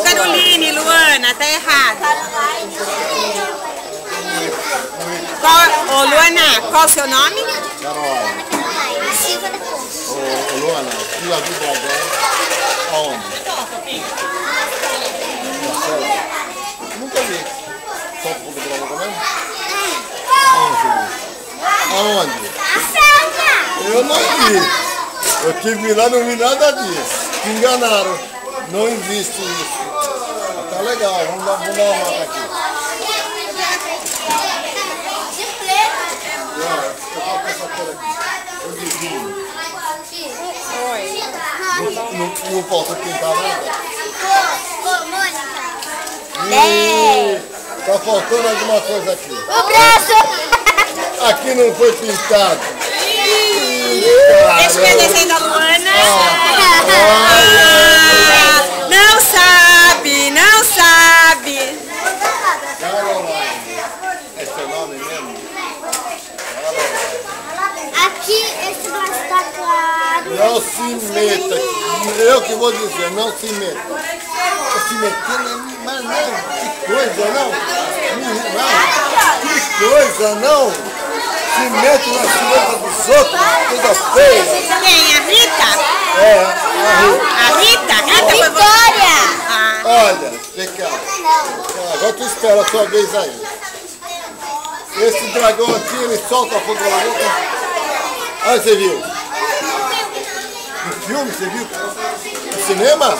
Caroline, Luana, tá errado. Ô, Luana, qual o seu nome? Carol. Ô, Luana, Vila do Dragão, aonde? Nunca vi. Só o Vila do Dragão mesmo? Aonde? Eu não vi. Eu tive lá, não vi nada disso. Me enganaram. Não existe isso. Tá legal, vamos dar uma mata aqui. Oi. Não posso pintar nada? Tá faltando alguma coisa aqui. O braço! Aqui não foi pintado. Deixa eu ver desenho da Luana. Não sabe, não sabe. Caroline. É seu nome mesmo? Aqui, esse braço tá claro. Não se meta. Eu que vou dizer, não se meta. Se metendo, mas não. Que coisa, não? Que coisa, não? Se mete na cilada dos outros, coisa feia. Quem? A Rita? É, a Rita. A Rita? Vitória! Olha, vem cá. Agora tu espera a sua vez aí. Esse dragão aqui, ele solta fogo pela boca. Olha, você viu? No filme, você viu? No cinema?